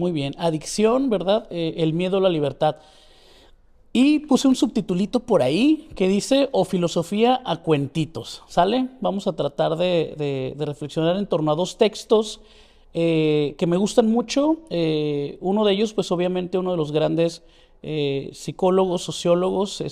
Muy bien. Adicción, ¿verdad? El miedo a la libertad. Y puse un subtitulito por ahí que dice o filosofía a cuentitos, ¿sale? Vamos a tratar de reflexionar en torno a dos textos que me gustan mucho. Uno de ellos, pues obviamente uno de los grandes psicólogos, sociólogos,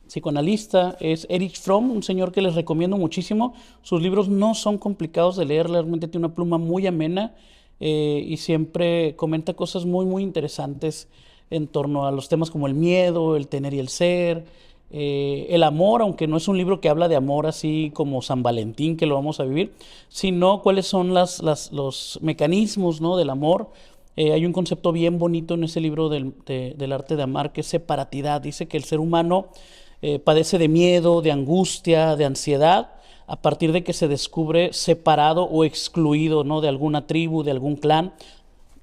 psicoanalista, es Erich Fromm, un señor que les recomiendo muchísimo. Sus libros no son complicados de leer, realmente tiene una pluma muy amena y siempre comenta cosas muy, muy interesantes en torno a los temas como el miedo, el tener y el ser, el amor, aunque no es un libro que habla de amor así como San Valentín, que lo vamos a vivir, sino cuáles son los mecanismos, ¿no?, del amor. Hay un concepto bien bonito en ese libro del arte de amar, que es separatidad. Dice que el ser humano padece de miedo, de angustia, de ansiedad, a partir de que se descubre separado o excluido, ¿no?, de alguna tribu, de algún clan,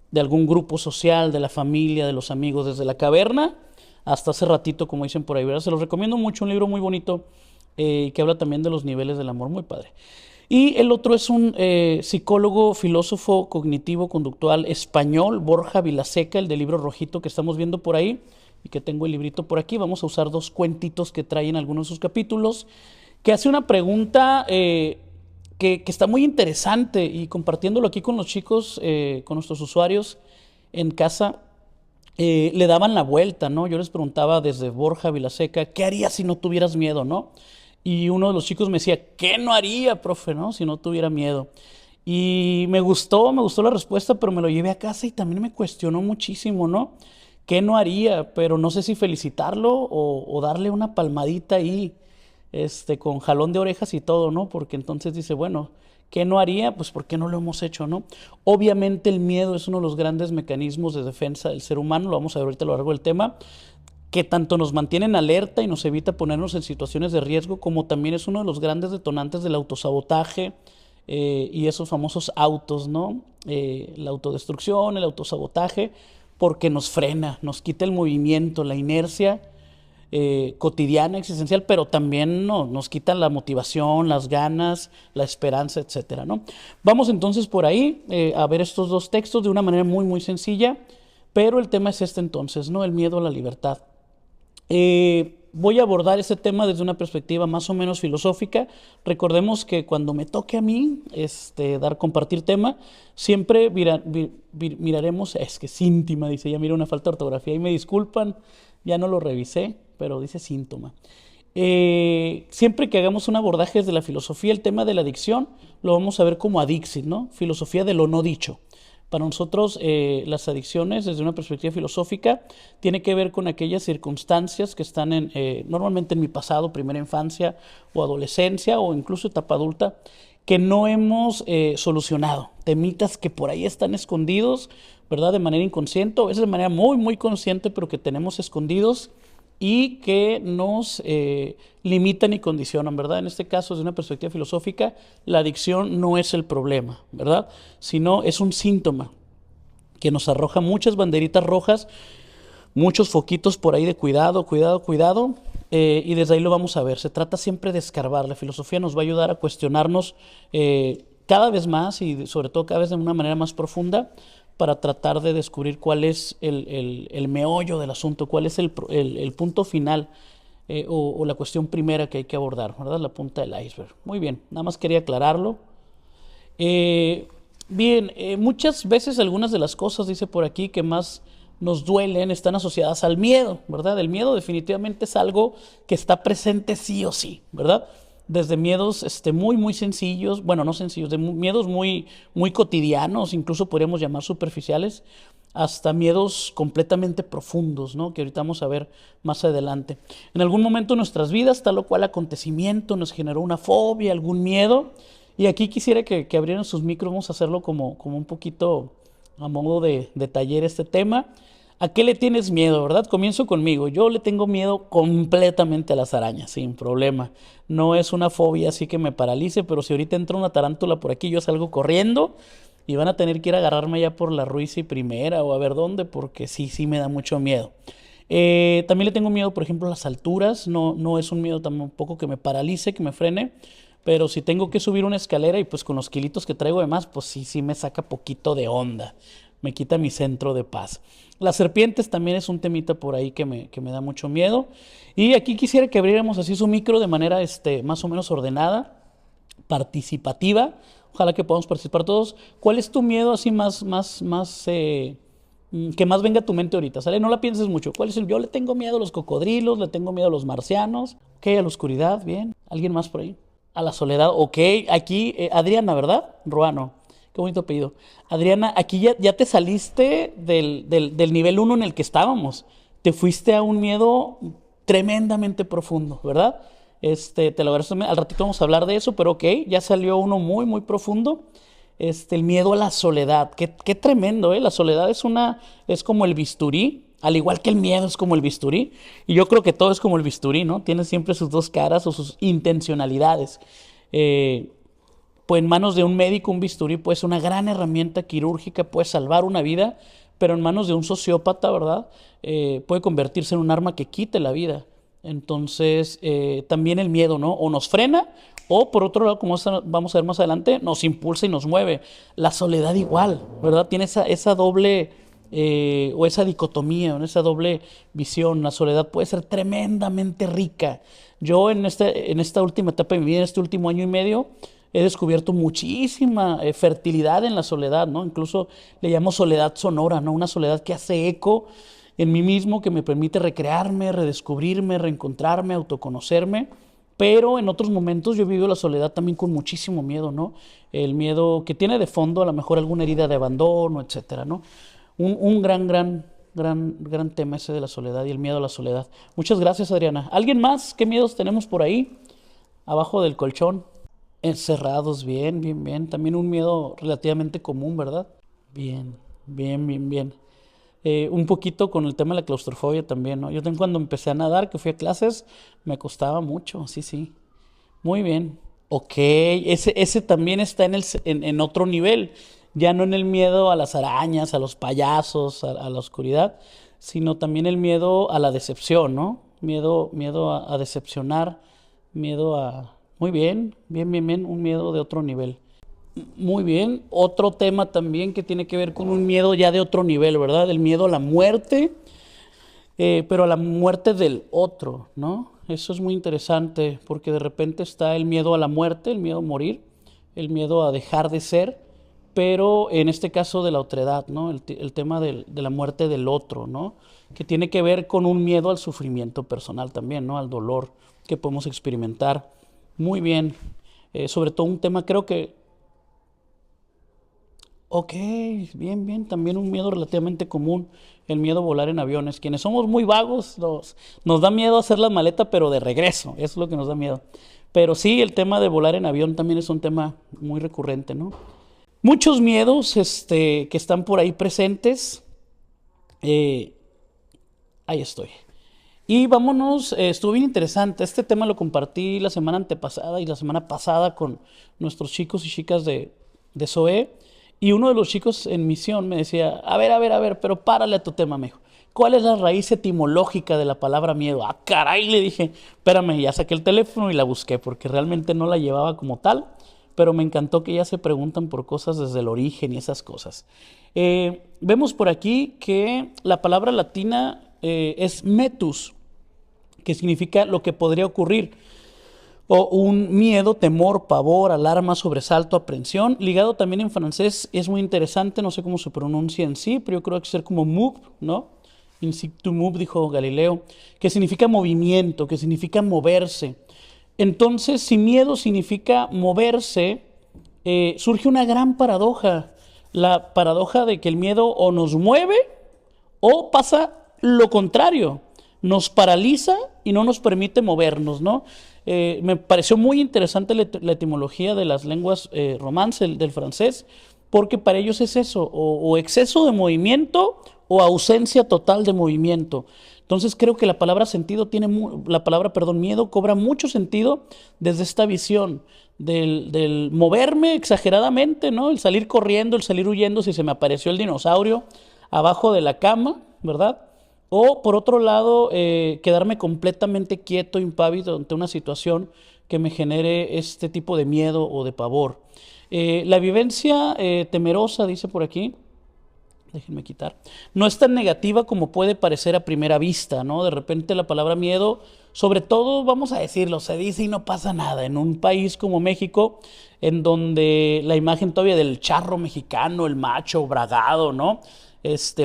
de algún grupo social, de la familia, de los amigos, desde la caverna hasta hace ratito, como dicen por ahí, ¿verdad? Se los recomiendo mucho, un libro muy bonito que habla también de los niveles del amor, muy padre. Y el otro es un psicólogo, filósofo cognitivo-conductual español, Borja Vilaseca, el del libro rojito que estamos viendo por ahí, y que tengo el librito por aquí. Vamos a usar dos cuentitos que traen algunos de sus capítulos, que hace una pregunta que está muy interesante, y compartiéndolo aquí con los chicos, con nuestros usuarios en casa, le daban la vuelta, ¿no? Yo les preguntaba desde Borja Vilaseca, ¿qué harías si no tuvieras miedo, no? Y uno de los chicos me decía, ¿qué no haría, profe, no? Si no tuviera miedo. Y me gustó la respuesta, pero me lo llevé a casa y también me cuestionó muchísimo, ¿no? ¿Qué no haría? Pero no sé si felicitarlo o darle una palmadita ahí, con jalón de orejas y todo, ¿no? Porque entonces dice, bueno, ¿qué no haría? Pues ¿por qué no lo hemos hecho, no? Obviamente el miedo es uno de los grandes mecanismos de defensa del ser humano, lo vamos a ver ahorita a lo largo del tema, que tanto nos mantiene en alerta y nos evita ponernos en situaciones de riesgo, como también es uno de los grandes detonantes del autosabotaje y esos famosos autos, ¿no? La autodestrucción, el autosabotaje, porque nos frena, nos quita el movimiento, la inercia cotidiana, existencial, pero también no, nos quita la motivación, las ganas, la esperanza, etcétera, ¿no? Vamos entonces por ahí a ver estos dos textos de una manera muy, muy sencilla, pero el tema es este entonces, ¿no? El miedo a la libertad. Voy a abordar ese tema desde una perspectiva más o menos filosófica. Recordemos que cuando me toque a mí compartir tema, siempre miraremos, es que es íntima, dice, ya mira una falta de ortografía, y me disculpan, ya no lo revisé, pero dice síntoma. Siempre que hagamos un abordaje desde la filosofía, el tema de la adicción, lo vamos a ver como adixit, ¿no? Filosofía de lo no dicho. Para nosotros las adicciones desde una perspectiva filosófica tiene que ver con aquellas circunstancias que están normalmente en mi pasado, primera infancia o adolescencia o incluso etapa adulta, que no hemos solucionado, temitas que por ahí están escondidos, ¿verdad? De manera inconsciente, o a veces de manera muy, muy consciente, pero que tenemos escondidos y que nos limitan y condicionan, ¿verdad? En este caso, desde una perspectiva filosófica, la adicción no es el problema, ¿verdad? Sino es un síntoma que nos arroja muchas banderitas rojas, muchos foquitos por ahí de cuidado, cuidado, cuidado, y desde ahí lo vamos a ver. Se trata siempre de escarbar. La filosofía nos va a ayudar a cuestionarnos cada vez más y sobre todo cada vez de una manera más profunda, para tratar de descubrir cuál es el meollo del asunto, cuál es el punto final o la cuestión primera que hay que abordar, ¿verdad? La punta del iceberg. Muy bien, nada más quería aclararlo. Bien, muchas veces algunas de las cosas, dice por aquí, que más nos duelen están asociadas al miedo, ¿verdad? El miedo definitivamente es algo que está presente sí o sí, ¿verdad? Desde miedos muy, muy sencillos, bueno, no sencillos, de miedos muy, muy cotidianos, incluso podríamos llamar superficiales, hasta miedos completamente profundos, ¿no? Que ahorita vamos a ver más adelante. En algún momento de nuestras vidas, tal o cual acontecimiento nos generó una fobia, algún miedo, y aquí quisiera que abrieran sus micros, vamos a hacerlo como un poquito a modo de taller este tema. ¿A qué le tienes miedo, verdad? Comienzo conmigo. Yo le tengo miedo completamente a las arañas, sin problema. No es una fobia así que me paralice, pero si ahorita entra una tarántula por aquí, yo salgo corriendo y van a tener que ir a agarrarme ya por la Ruiz y Primera o a ver dónde, porque sí me da mucho miedo. También le tengo miedo, por ejemplo, a las alturas. No es un miedo tampoco que me paralice, que me frene, pero si tengo que subir una escalera y pues con los kilitos que traigo de más, pues sí me saca poquito de onda. me quita mi centro de paz. Las serpientes también es un temita por ahí que me da mucho miedo. Y aquí quisiera que abriéramos así su micro de manera más o menos ordenada, participativa. Ojalá que podamos participar todos. ¿Cuál es tu miedo así que más venga a tu mente ahorita? ¿Sale? No la pienses mucho. ¿Cuál es el? Yo le tengo miedo a los cocodrilos, le tengo miedo a los marcianos. Ok, a la oscuridad, bien. ¿Alguien más por ahí? A la soledad, ok. Aquí, Adriana, ¿verdad? Ruano. Qué bonito apellido. Adriana, aquí ya te saliste del nivel uno en el que estábamos. Te fuiste a un miedo tremendamente profundo, ¿verdad? Te lo agradezco. Al ratito vamos a hablar de eso, pero ok, ya salió uno muy, muy profundo. El miedo a la soledad. Qué tremendo, ¿eh? La soledad es como el bisturí, al igual que el miedo es como el bisturí. Y yo creo que todo es como el bisturí, ¿no? Tiene siempre sus dos caras o sus intencionalidades. Pues en manos de un médico, un bisturí puede ser una gran herramienta quirúrgica, puede salvar una vida, pero en manos de un sociópata, ¿verdad? Puede convertirse en un arma que quite la vida. Entonces, también el miedo, ¿no? O nos frena, o por otro lado, como vamos a ver más adelante, nos impulsa y nos mueve. La soledad igual, ¿verdad? Tiene esa doble, o esa dicotomía, ¿no? Esa doble visión. La soledad puede ser tremendamente rica. Yo en esta última etapa de mi vida, en este último año y medio, he descubierto muchísima fertilidad en la soledad, ¿no? Incluso le llamo soledad sonora, ¿no? Una soledad que hace eco en mí mismo, que me permite recrearme, redescubrirme, reencontrarme, autoconocerme. Pero en otros momentos yo vivo la soledad también con muchísimo miedo, ¿no? El miedo que tiene de fondo a lo mejor alguna herida de abandono, etcétera, ¿no? Un gran tema ese de la soledad y el miedo a la soledad. Muchas gracias, Adriana. ¿Alguien más? ¿Qué miedos tenemos por ahí? Abajo del colchón. Encerrados, bien. También un miedo relativamente común, ¿verdad? Bien. Un poquito con el tema de la claustrofobia también, ¿no? Yo también cuando empecé a nadar, que fui a clases, me costaba mucho, sí. Muy bien. Ok, ese también está en otro nivel, ya no en el miedo a las arañas, a los payasos, a la oscuridad, sino también el miedo a la decepción, ¿no? Miedo a decepcionar, miedo a... Muy bien, un miedo de otro nivel. Muy bien, otro tema también que tiene que ver con un miedo ya de otro nivel, ¿verdad? El miedo a la muerte, pero a la muerte del otro, ¿no? Eso es muy interesante porque de repente está el miedo a la muerte, el miedo a morir, el miedo a dejar de ser, pero en este caso de la otredad, ¿no? El tema de la muerte del otro, ¿no? Que tiene que ver con un miedo al sufrimiento personal también, ¿no? Al dolor que podemos experimentar. Muy bien, sobre todo un tema creo que ok, bien. También un miedo relativamente común, el miedo a volar en aviones. Quienes somos muy vagos, nos da miedo hacer la maleta, pero de regreso. Eso es lo que nos da miedo. Pero sí, el tema de volar en avión también es un tema muy recurrente, ¿no? Muchos miedos que están por ahí presentes. Eh, ahí estoy. Y vámonos, estuvo bien interesante. Este tema lo compartí la semana antepasada y la semana pasada con nuestros chicos y chicas de SOE. Y uno de los chicos en misión me decía, a ver, pero párale a tu tema, me dijo. ¿Cuál es la raíz etimológica de la palabra miedo? Ah, caray, le dije, espérame, ya saqué el teléfono y la busqué porque realmente no la llevaba como tal, pero me encantó que ya se preguntan por cosas desde el origen y esas cosas. Vemos por aquí que la palabra latina es metus, que significa lo que podría ocurrir, o un miedo, temor, pavor, alarma, sobresalto, aprensión. Ligado también en francés, es muy interesante, no sé cómo se pronuncia en sí, pero yo creo que ser como move, ¿no? Insitu move, dijo Galileo, que significa movimiento, que significa moverse. Entonces, si miedo significa moverse, surge una gran paradoja, la paradoja de que el miedo o nos mueve o pasa lo contrario, nos paraliza y no nos permite movernos, ¿no? Me pareció muy interesante la etimología de las lenguas romance, del francés, porque para ellos es eso, o exceso de movimiento o ausencia total de movimiento. Entonces creo que la palabra sentido miedo cobra mucho sentido desde esta visión del moverme exageradamente, ¿no? El salir corriendo, el salir huyendo si se me apareció el dinosaurio abajo de la cama, ¿verdad? O por otro lado, quedarme completamente quieto, impávido ante una situación que me genere este tipo de miedo o de pavor. La vivencia temerosa, dice por aquí, Déjenme quitar. No es tan negativa como puede parecer a primera vista, ¿no? De repente la palabra miedo, sobre todo, vamos a decirlo, se dice y no pasa nada. En un país como México, en donde la imagen todavía del charro mexicano, el macho bragado, ¿no?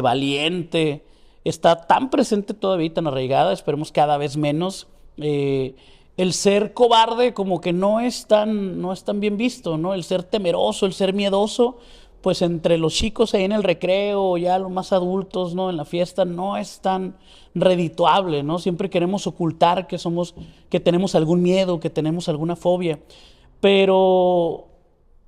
Valiente, está tan presente todavía y tan arraigada, esperemos cada vez menos. El ser cobarde como que no es tan bien visto, ¿no? El ser temeroso, el ser miedoso, pues entre los chicos ahí en el recreo, ya los más adultos, ¿no? En la fiesta, no es tan redituable, ¿no? Siempre queremos ocultar que tenemos algún miedo, que tenemos alguna fobia. Pero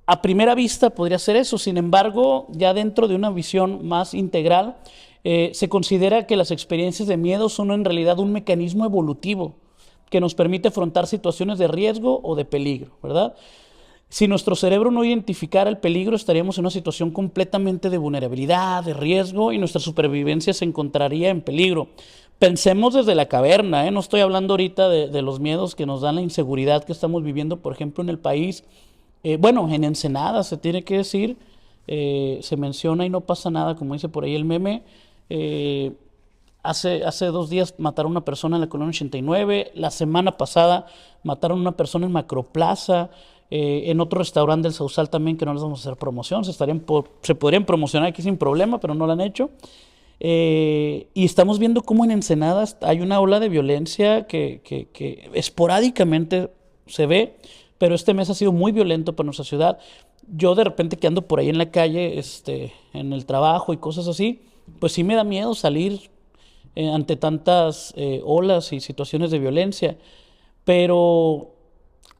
a primera vista podría ser eso. Sin embargo, ya dentro de una visión más integral, se considera que las experiencias de miedo son en realidad un mecanismo evolutivo que nos permite afrontar situaciones de riesgo o de peligro, ¿verdad? Si nuestro cerebro no identificara el peligro, estaríamos en una situación completamente de vulnerabilidad, de riesgo, y nuestra supervivencia se encontraría en peligro. Pensemos desde la caverna, ¿eh? No estoy hablando ahorita de los miedos que nos dan la inseguridad que estamos viviendo, por ejemplo, en el país. Bueno, en Ensenada se tiene que decir, se menciona y no pasa nada, como dice por ahí el meme. Hace 2 días mataron a una persona en la colonia 89, la semana pasada mataron a una persona en Macroplaza, en otro restaurante del Sausal también, que no les vamos a hacer promoción, se podrían promocionar aquí sin problema, pero no lo han hecho. Y estamos viendo cómo en Ensenada hay una ola de violencia que esporádicamente se ve, pero este mes ha sido muy violento para nuestra ciudad. Yo de repente que ando por ahí en la calle, en el trabajo y cosas así, pues sí me da miedo salir ante tantas olas y situaciones de violencia, pero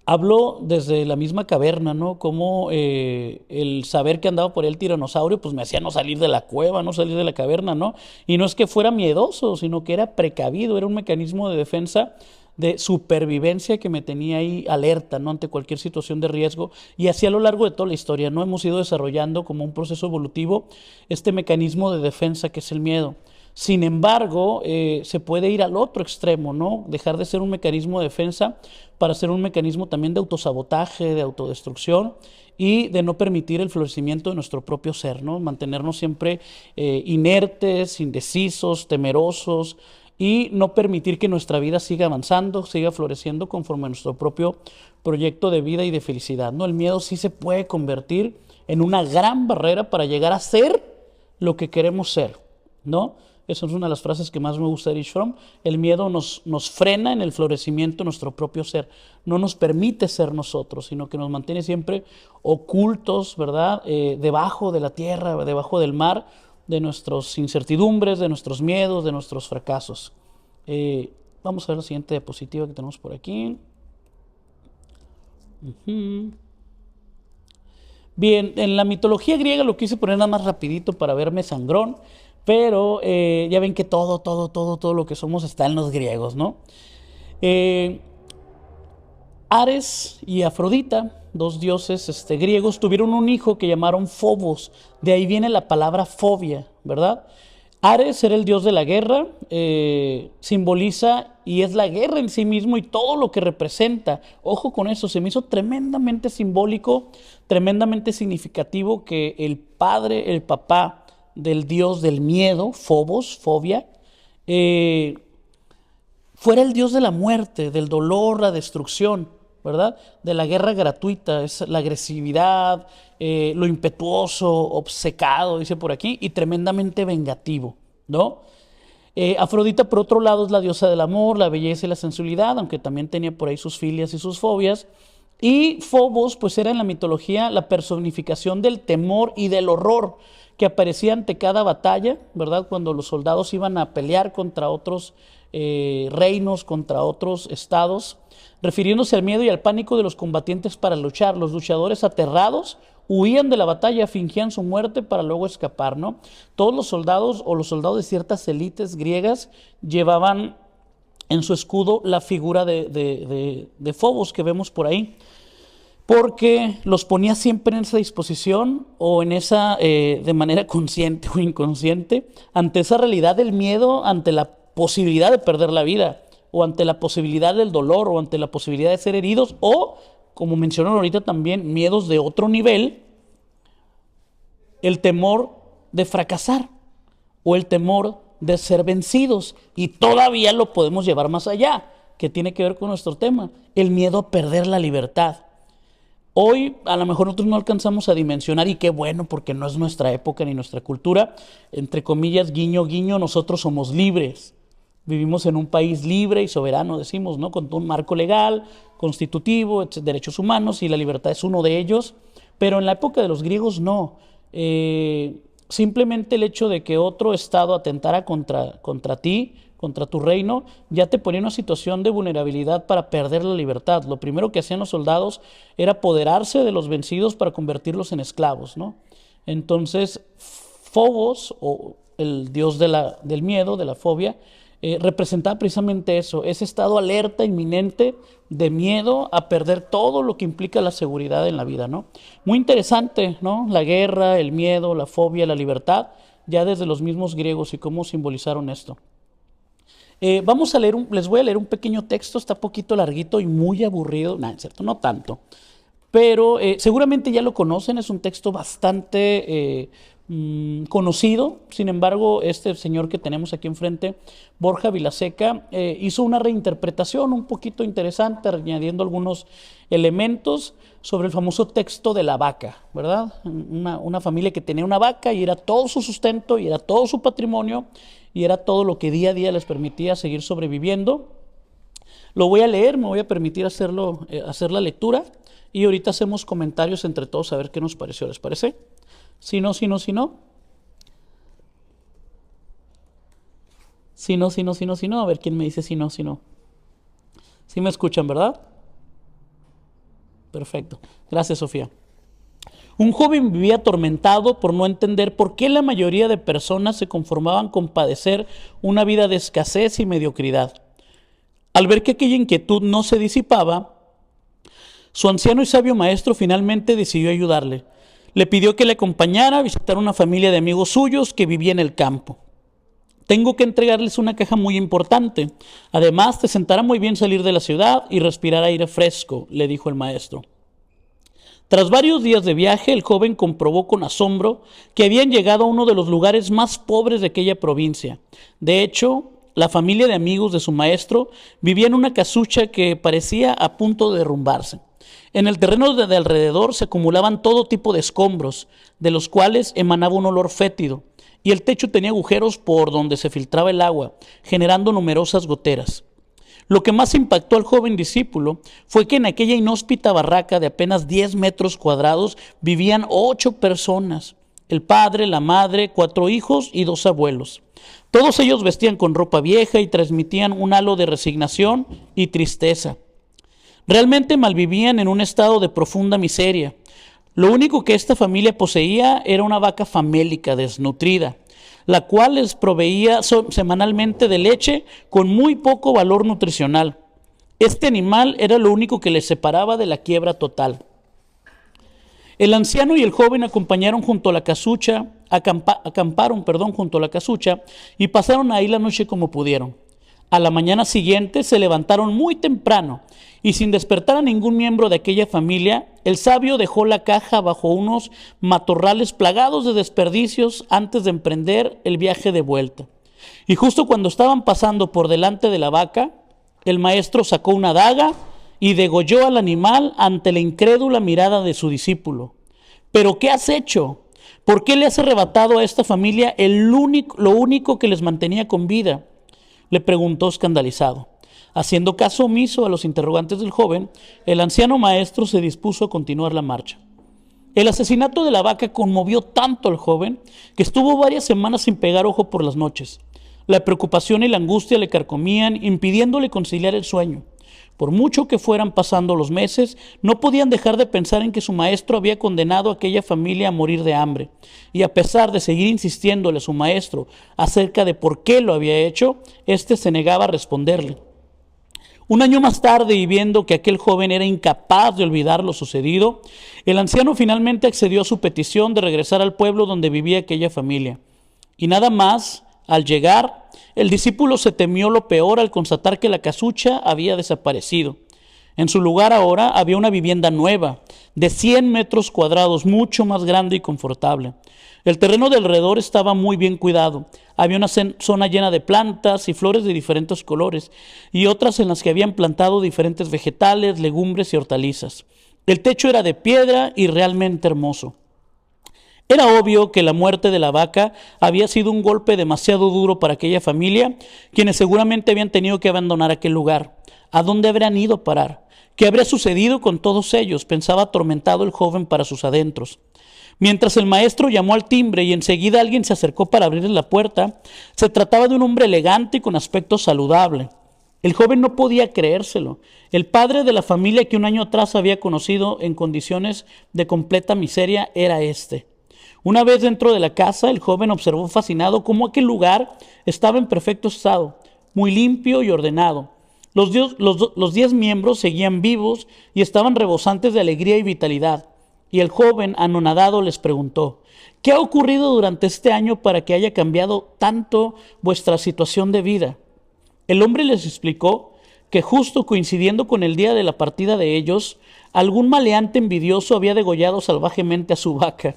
hablo desde la misma caverna, ¿no? Como el saber que andaba por ahí el tiranosaurio, pues me hacía no salir de la cueva, no salir de la caverna, ¿no? Y no es que fuera miedoso, sino que era precavido, era un mecanismo de defensa, de supervivencia que me tenía ahí alerta, ¿no? Ante cualquier situación de riesgo. Y así a lo largo de toda la historia, ¿no? Hemos ido desarrollando como un proceso evolutivo este mecanismo de defensa que es el miedo. Sin embargo, se puede ir al otro extremo, ¿no? Dejar de ser un mecanismo de defensa para ser un mecanismo también de autosabotaje, de autodestrucción y de no permitir el florecimiento de nuestro propio ser, ¿no? Mantenernos siempre inertes, indecisos, temerosos y no permitir que nuestra vida siga avanzando, siga floreciendo conforme a nuestro propio proyecto de vida y de felicidad, ¿no? El miedo sí se puede convertir en una gran barrera para llegar a ser lo que queremos ser, ¿no? Esa es una de las frases que más me gusta de Erich Fromm. El miedo nos frena en el florecimiento de nuestro propio ser. No nos permite ser nosotros, sino que nos mantiene siempre ocultos, ¿verdad? Debajo de la tierra, debajo del mar, de nuestras incertidumbres, de nuestros miedos, de nuestros fracasos. Vamos a ver la siguiente diapositiva que tenemos por aquí. Bien, en la mitología griega lo quise poner nada más rapidito para verme sangrón, pero ya ven que todo lo que somos está en los griegos, ¿no? Ares y Afrodita, dos dioses griegos, tuvieron un hijo que llamaron Fobos. De ahí viene la palabra fobia, ¿verdad? Ares era el dios de la guerra, simboliza y es la guerra en sí mismo y todo lo que representa. Ojo con eso, se me hizo tremendamente simbólico, tremendamente significativo que el padre, el papá del dios del miedo, Fobos, fobia, fuera el dios de la muerte, del dolor, la destrucción, ¿verdad? De la guerra gratuita, es la agresividad, lo impetuoso, obcecado, dice por aquí, y tremendamente vengativo, ¿no? Afrodita, por otro lado, es la diosa del amor, la belleza y la sensualidad, aunque también tenía por ahí sus filias y sus fobias. Y Fobos, pues era en la mitología la personificación del temor y del horror que aparecía ante cada batalla, ¿verdad? Cuando los soldados iban a pelear contra otros reinos, contra otros estados, refiriéndose al miedo y al pánico de los combatientes para luchar. Los luchadores aterrados huían de la batalla, fingían su muerte para luego escapar, ¿no? Todos los soldados o los soldados de ciertas élites griegas llevaban en su escudo la figura de Fobos que vemos por ahí, porque los ponía siempre en esa disposición o en esa, de manera consciente o inconsciente, ante esa realidad del miedo, ante la posibilidad de perder la vida, o ante la posibilidad del dolor, o ante la posibilidad de ser heridos, o, como mencionaron ahorita también, miedos de otro nivel, el temor de fracasar o el temor de ser vencidos. Y todavía lo podemos llevar más allá, que tiene que ver con nuestro tema, el miedo a perder la libertad. Hoy a lo mejor nosotros no alcanzamos a dimensionar, y qué bueno, porque no es nuestra época ni nuestra cultura, entre comillas, guiño, guiño, nosotros somos libres. Vivimos en un país libre y soberano, decimos, ¿no? Con un marco legal, constitutivo, derechos humanos, y la libertad es uno de ellos. Pero en la época de los griegos no. Simplemente el hecho de que otro estado atentara contra ti, contra tu reino, ya te ponía en una situación de vulnerabilidad para perder la libertad. Lo primero que hacían los soldados era apoderarse de los vencidos para convertirlos en esclavos, ¿no? Entonces, Fobos, o el dios del miedo, de la fobia, representaba precisamente eso, ese estado alerta, inminente, de miedo a perder todo lo que implica la seguridad en la vida, ¿no? Muy interesante, ¿no? La guerra, el miedo, la fobia, la libertad, ya desde los mismos griegos, y cómo simbolizaron esto. Vamos a leer les voy a leer un pequeño texto, está poquito larguito y muy aburrido, es cierto, no tanto, pero seguramente ya lo conocen, es un texto bastante conocido. Sin embargo, este señor que tenemos aquí enfrente, Borja Vilaseca, hizo una reinterpretación un poquito interesante, añadiendo algunos elementos sobre el famoso texto de la vaca, ¿verdad? Una familia que tenía una vaca y era todo su sustento y era todo su patrimonio y era todo lo que día a día les permitía seguir sobreviviendo. Lo voy a leer, me voy a permitir hacer la lectura, y ahorita hacemos comentarios entre todos a ver qué nos pareció. ¿Les parece? Si no. Si no. A ver quién me dice si no. ¿Sí me escuchan, verdad? Perfecto. Gracias, Sofía. Un joven vivía atormentado por no entender por qué la mayoría de personas se conformaban con padecer una vida de escasez y mediocridad. Al ver que aquella inquietud no se disipaba, su anciano y sabio maestro finalmente decidió ayudarle. Le pidió que le acompañara a visitar una familia de amigos suyos que vivía en el campo. Tengo que entregarles una caja muy importante. Además, te sentará muy bien salir de la ciudad y respirar aire fresco, le dijo el maestro. Tras varios días de viaje, el joven comprobó con asombro que habían llegado a uno de los lugares más pobres de aquella provincia. De hecho, la familia de amigos de su maestro vivía en una casucha que parecía a punto de derrumbarse. En el terreno de alrededor se acumulaban todo tipo de escombros, de los cuales emanaba un olor fétido, y el techo tenía agujeros por donde se filtraba el agua, generando numerosas goteras. Lo que más impactó al joven discípulo fue que en aquella inhóspita barraca de apenas 10 metros cuadrados vivían 8 personas, el padre, la madre, 4 hijos y 2 abuelos. Todos ellos vestían con ropa vieja y transmitían un halo de resignación y tristeza. Realmente malvivían en un estado de profunda miseria. Lo único que esta familia poseía era una vaca famélica desnutrida, la cual les proveía semanalmente de leche con muy poco valor nutricional. Este animal era lo único que les separaba de la quiebra total. El anciano y el joven acamparon junto a la casucha y pasaron ahí la noche como pudieron. A la mañana siguiente se levantaron muy temprano y sin despertar a ningún miembro de aquella familia, el sabio dejó la caja bajo unos matorrales plagados de desperdicios antes de emprender el viaje de vuelta. Y justo cuando estaban pasando por delante de la vaca, el maestro sacó una daga y degolló al animal ante la incrédula mirada de su discípulo. ¿Pero qué has hecho? ¿Por qué le has arrebatado a esta familia lo único que les mantenía con vida?, le preguntó escandalizado. Haciendo caso omiso a los interrogantes del joven, el anciano maestro se dispuso a continuar la marcha. El asesinato de la vaca conmovió tanto al joven que estuvo varias semanas sin pegar ojo por las noches. La preocupación y la angustia le carcomían, impidiéndole conciliar el sueño. Por mucho que fueran pasando los meses, no podían dejar de pensar en que su maestro había condenado a aquella familia a morir de hambre. Y a pesar de seguir insistiéndole a su maestro acerca de por qué lo había hecho, éste se negaba a responderle. Un año más tarde, y viendo que aquel joven era incapaz de olvidar lo sucedido, el anciano finalmente accedió a su petición de regresar al pueblo donde vivía aquella familia. Y nada más, al llegar, el discípulo se temió lo peor al constatar que la casucha había desaparecido. En su lugar ahora había una vivienda nueva, de 100 metros cuadrados, mucho más grande y confortable. El terreno de alrededor estaba muy bien cuidado. Había una zona llena de plantas y flores de diferentes colores, y otras en las que habían plantado diferentes vegetales, legumbres y hortalizas. El techo era de piedra y realmente hermoso. Era obvio que la muerte de la vaca había sido un golpe demasiado duro para aquella familia, quienes seguramente habían tenido que abandonar aquel lugar. ¿A dónde habrían ido a parar? ¿Qué habría sucedido con todos ellos?, pensaba atormentado el joven para sus adentros. Mientras el maestro llamó al timbre y enseguida alguien se acercó para abrirle la puerta, se trataba de un hombre elegante y con aspecto saludable. El joven no podía creérselo. El padre de la familia que un año atrás había conocido en condiciones de completa miseria era este. Una vez dentro de la casa, el joven observó fascinado cómo aquel lugar estaba en perfecto estado, muy limpio y ordenado. Los 10 miembros seguían vivos y estaban rebosantes de alegría y vitalidad. Y el joven, anonadado, les preguntó: ¿qué ha ocurrido durante este año para que haya cambiado tanto vuestra situación de vida? El hombre les explicó que justo coincidiendo con el día de la partida de ellos, algún maleante envidioso había degollado salvajemente a su vaca,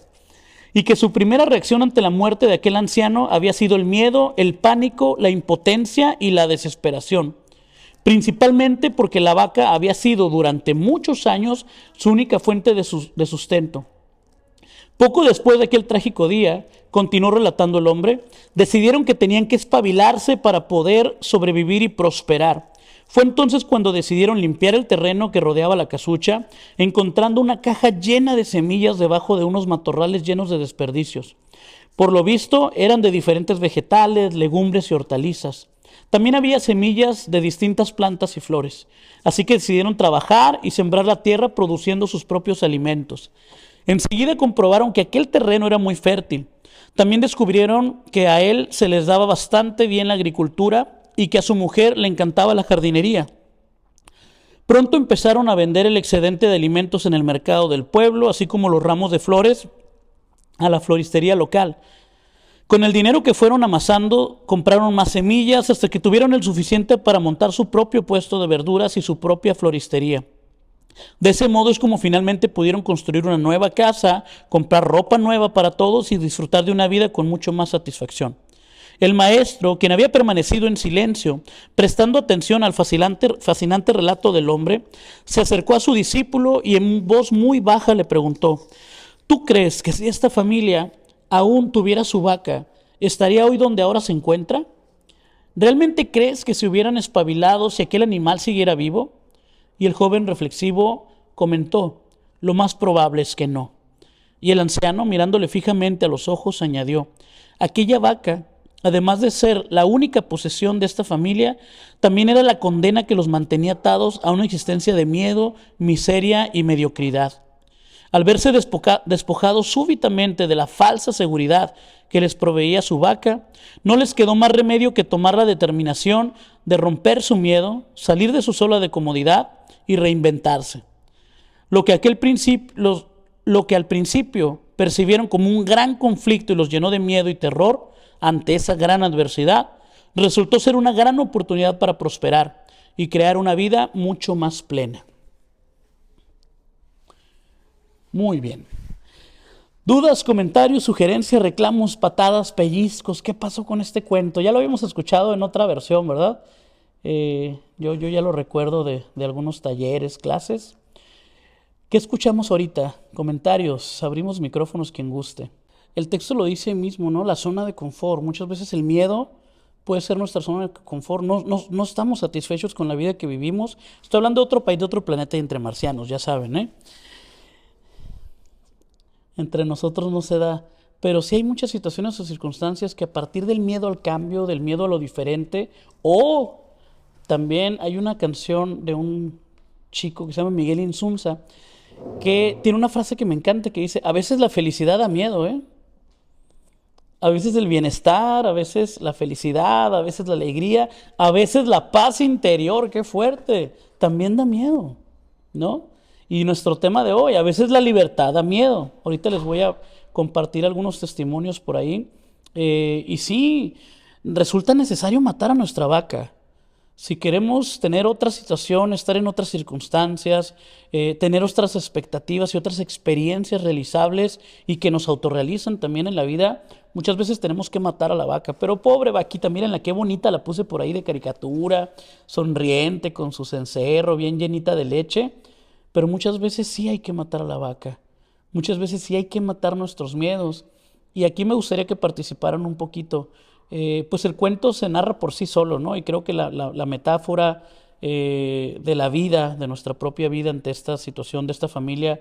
y que su primera reacción ante la muerte de aquel anciano había sido el miedo, el pánico, la impotencia y la desesperación, principalmente porque la vaca había sido durante muchos años su única fuente de sustento. Poco después de aquel trágico día, continuó relatando el hombre, decidieron que tenían que espabilarse para poder sobrevivir y prosperar. Fue entonces cuando decidieron limpiar el terreno que rodeaba la casucha, encontrando una caja llena de semillas debajo de unos matorrales llenos de desperdicios. Por lo visto, eran de diferentes vegetales, legumbres y hortalizas. También había semillas de distintas plantas y flores, así que decidieron trabajar y sembrar la tierra produciendo sus propios alimentos. Enseguida comprobaron que aquel terreno era muy fértil. También descubrieron que a él se les daba bastante bien la agricultura y que a su mujer le encantaba la jardinería. Pronto empezaron a vender el excedente de alimentos en el mercado del pueblo, así como los ramos de flores a la floristería local. Con el dinero que fueron amasando, compraron más semillas hasta que tuvieron el suficiente para montar su propio puesto de verduras y su propia floristería. De ese modo es como finalmente pudieron construir una nueva casa, comprar ropa nueva para todos y disfrutar de una vida con mucho más satisfacción. El maestro, quien había permanecido en silencio, prestando atención al fascinante relato del hombre, se acercó a su discípulo y en voz muy baja le preguntó: ¿tú crees que si esta familia aún tuviera su vaca, estaría hoy donde ahora se encuentra? ¿Realmente crees que se hubieran espabilado si aquel animal siguiera vivo? Y el joven reflexivo comentó: lo más probable es que no. Y el anciano, mirándole fijamente a los ojos, añadió: aquella vaca, además de ser la única posesión de esta familia, también era la condena que los mantenía atados a una existencia de miedo, miseria y mediocridad. Al verse despojados súbitamente de la falsa seguridad que les proveía su vaca, no les quedó más remedio que tomar la determinación de romper su miedo, salir de su zona de comodidad y reinventarse. Lo que al principio percibieron como un gran conflicto y los llenó de miedo y terror ante esa gran adversidad, resultó ser una gran oportunidad para prosperar y crear una vida mucho más plena. Muy bien. ¿Dudas, comentarios, sugerencias, reclamos, patadas, pellizcos? ¿Qué pasó con este cuento? Ya lo habíamos escuchado en otra versión, ¿verdad? Yo ya lo recuerdo de algunos talleres, clases. ¿Qué escuchamos ahorita? Comentarios, abrimos micrófonos quien guste. El texto lo dice mismo, ¿no? La zona de confort. Muchas veces el miedo puede ser nuestra zona de confort. No estamos satisfechos con la vida que vivimos. Estoy hablando de otro país, de otro planeta y entre marcianos, ya saben, ¿eh? Entre nosotros no se da, pero sí hay muchas situaciones o circunstancias que a partir del miedo al cambio, del miedo a lo diferente, o también hay una canción de un chico que se llama Miguel Insunza, que tiene una frase que me encanta, que dice: a veces la felicidad da miedo, ¿eh? A veces el bienestar, a veces la felicidad, a veces la alegría, a veces la paz interior, qué fuerte, también da miedo, ¿no? Y nuestro tema de hoy, a veces la libertad da miedo. Ahorita les voy a compartir algunos testimonios por ahí. Y sí, resulta necesario matar a nuestra vaca. Si queremos tener otra situación, estar en otras circunstancias, tener otras expectativas y otras experiencias realizables y que nos autorrealizan también en la vida, muchas veces tenemos que matar a la vaca. Pero pobre vaquita, miren la qué bonita la puse por ahí de caricatura, sonriente, con su cencerro, bien llenita de leche. Pero muchas veces sí hay que matar a la vaca. Muchas veces sí hay que matar nuestros miedos. Y aquí me gustaría que participaran un poquito. Pues el cuento se narra por sí solo, ¿no? Y creo que la metáfora de la vida, de nuestra propia vida ante esta situación de esta familia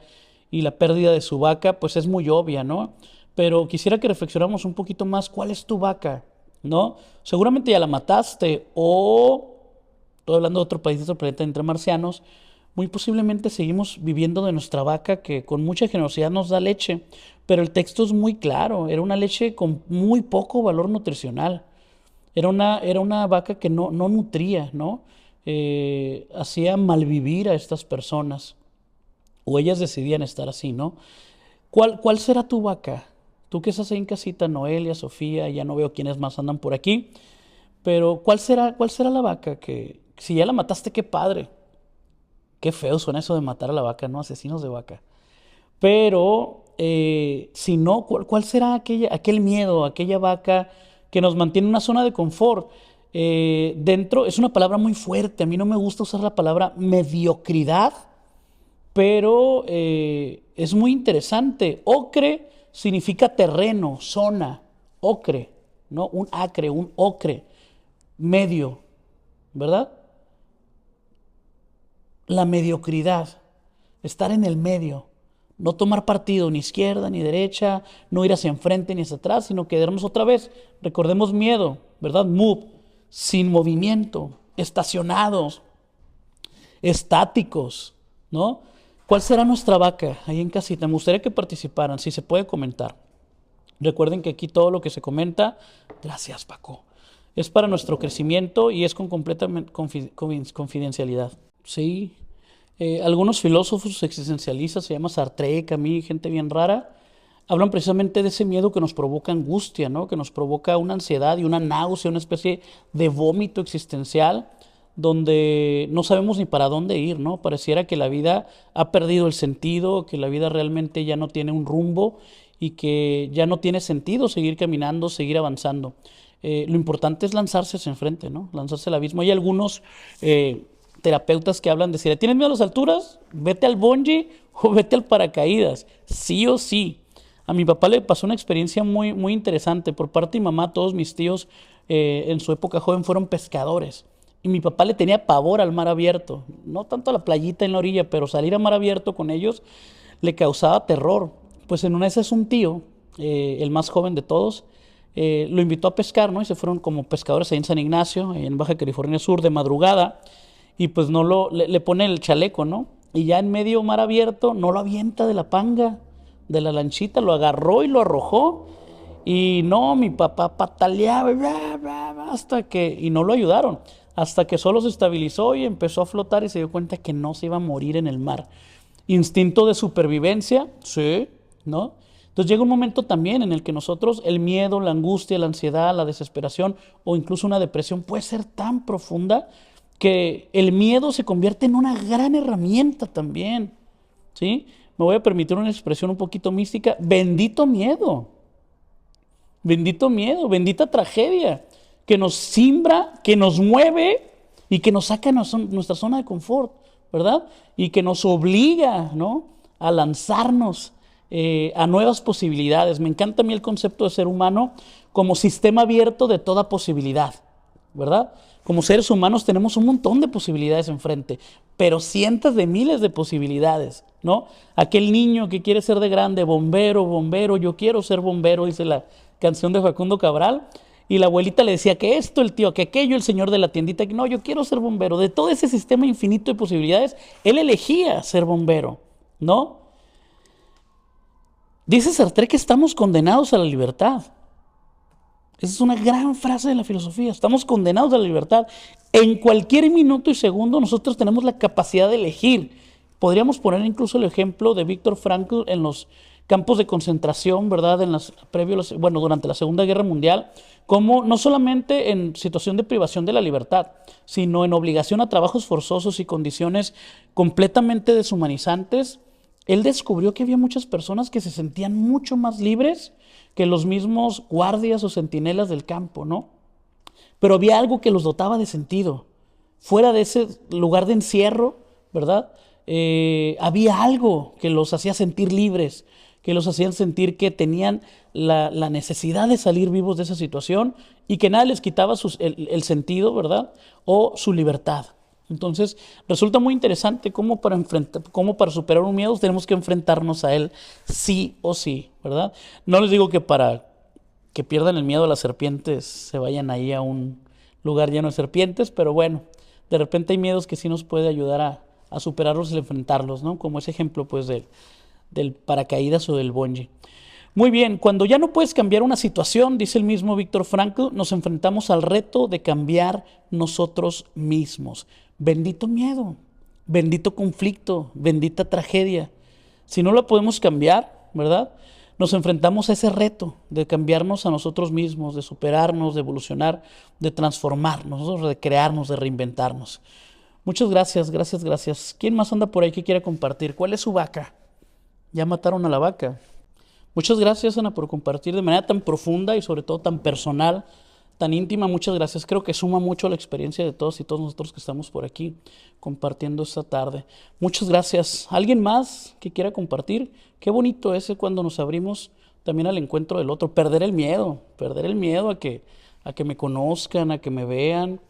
y la pérdida de su vaca, pues es muy obvia, ¿no? Pero quisiera que reflexionáramos un poquito más, ¿cuál es tu vaca? ¿No? Seguramente ya la mataste o, estoy hablando de otro país, de otro planeta, entre marcianos, muy posiblemente seguimos viviendo de nuestra vaca que con mucha generosidad nos da leche, pero el texto es muy claro, era una leche con muy poco valor nutricional, era una vaca que no nutría, ¿no? Hacía malvivir a estas personas, o ellas decidían estar así, ¿no? ¿Cuál será tu vaca? Tú que estás ahí en casita, Noelia, Sofía, ya no veo quiénes más andan por aquí, pero ¿cuál será la vaca que, si ya la mataste, qué padre? Qué feo suena eso de matar a la vaca, ¿no? Asesinos de vaca. Pero si no, ¿cuál será aquel miedo, aquella vaca que nos mantiene en una zona de confort? Dentro, es una palabra muy fuerte, a mí no me gusta usar la palabra mediocridad, pero es muy interesante. Ocre significa terreno, zona, ocre, ¿no? Un acre, un ocre, medio, ¿verdad? La mediocridad, estar en el medio, no tomar partido ni izquierda ni derecha, no ir hacia enfrente ni hacia atrás, sino quedarnos otra vez. Recordemos miedo, ¿verdad? Move, sin movimiento, estacionados, estáticos, ¿no? ¿Cuál será nuestra vaca ahí en casita? Me gustaría que participaran, si se puede comentar. Recuerden que aquí todo lo que se comenta, gracias Paco, es para nuestro crecimiento y es con completa confidencialidad. Sí, algunos filósofos existencialistas, se llama Sartre, Camus, gente bien rara, hablan precisamente de ese miedo que nos provoca angustia, ¿no? Que nos provoca una ansiedad y una náusea, una especie de vómito existencial, donde no sabemos ni para dónde ir, ¿no? Pareciera que la vida ha perdido el sentido, que la vida realmente ya no tiene un rumbo y que ya no tiene sentido seguir caminando, seguir avanzando. Lo importante es lanzarse hacia enfrente, ¿no? Lanzarse al abismo. Hay algunos terapeutas que hablan de si le tienes miedo a las alturas, vete al bungee o vete al paracaídas, sí o sí. A mi papá le pasó una experiencia muy, muy interesante. Por parte de mi mamá, todos mis tíos en su época joven fueron pescadores. Y mi papá le tenía pavor al mar abierto. No tanto a la playita en la orilla, pero salir a mar abierto con ellos le causaba terror. Pues en una de esas un tío, el más joven de todos, lo invitó a pescar, ¿no? Y se fueron como pescadores ahí en San Ignacio, en Baja California Sur, de madrugada. Y pues le pone el chaleco, ¿no? Y ya en medio mar abierto no lo avienta de la panga, de la lanchita, lo agarró y lo arrojó. Y no, mi papá pataleaba hasta que, y no lo ayudaron, hasta que solo se estabilizó y empezó a flotar y se dio cuenta que no se iba a morir en el mar. Instinto de supervivencia, sí, ¿no? Entonces llega un momento también en el que nosotros, el miedo, la angustia, la ansiedad, la desesperación o incluso una depresión puede ser tan profunda que el miedo se convierte en una gran herramienta también, ¿sí? Me voy a permitir una expresión un poquito mística. Bendito miedo, bendita tragedia, que nos simbra, que nos mueve y que nos saca de nuestra zona de confort, ¿verdad? Y que nos obliga, ¿no?, a lanzarnos a nuevas posibilidades. Me encanta a mí el concepto de ser humano como sistema abierto de toda posibilidad, ¿verdad? Como seres humanos tenemos un montón de posibilidades enfrente, pero cientos de miles de posibilidades, ¿no? Aquel niño que quiere ser de grande, bombero, bombero, yo quiero ser bombero, dice la canción de Facundo Cabral, y la abuelita le decía que esto, el tío, que aquello, el señor de la tiendita, que no, yo quiero ser bombero. De todo ese sistema infinito de posibilidades, él elegía ser bombero, ¿no? Dice Sartre que estamos condenados a la libertad. Esa es una gran frase de la filosofía. Estamos condenados a la libertad. En cualquier minuto y segundo nosotros tenemos la capacidad de elegir. Podríamos poner incluso el ejemplo de Viktor Frankl en los campos de concentración, ¿verdad? Durante la Segunda Guerra Mundial, como no solamente en situación de privación de la libertad, sino en obligación a trabajos forzosos y condiciones completamente deshumanizantes. Él descubrió que había muchas personas que se sentían mucho más libres que los mismos guardias o centinelas del campo, ¿no? Pero había algo que los dotaba de sentido. Fuera de ese lugar de encierro, ¿verdad? Había algo que los hacía sentir libres, que los hacían sentir que tenían la necesidad de salir vivos de esa situación y que nada les quitaba el sentido, ¿verdad? O su libertad. Entonces, resulta muy interesante cómo para superar un miedo tenemos que enfrentarnos a él sí o sí, ¿verdad? No les digo que para que pierdan el miedo a las serpientes se vayan ahí a un lugar lleno de serpientes, pero bueno, de repente hay miedos que sí nos puede ayudar a superarlos y enfrentarlos, ¿no? Como ese ejemplo, pues, del paracaídas o del bungee. Muy bien, cuando ya no puedes cambiar una situación, dice el mismo Víctor Frankl, nos enfrentamos al reto de cambiar nosotros mismos. Bendito miedo, bendito conflicto, bendita tragedia. Si no la podemos cambiar, ¿verdad? Nos enfrentamos a ese reto de cambiarnos a nosotros mismos, de superarnos, de evolucionar, de transformarnos, de crearnos, de reinventarnos. Muchas gracias, gracias, gracias. ¿Quién más anda por ahí que quiera compartir? ¿Cuál es su vaca? Ya mataron a la vaca. Muchas gracias, Ana, por compartir de manera tan profunda y sobre todo tan personal, tan íntima. Muchas gracias. Creo que suma mucho la experiencia de todos y todos nosotros que estamos por aquí compartiendo esta tarde. Muchas gracias. ¿Alguien más que quiera compartir? Qué bonito es cuando nos abrimos también al encuentro del otro. Perder el miedo a que me conozcan, a que me vean,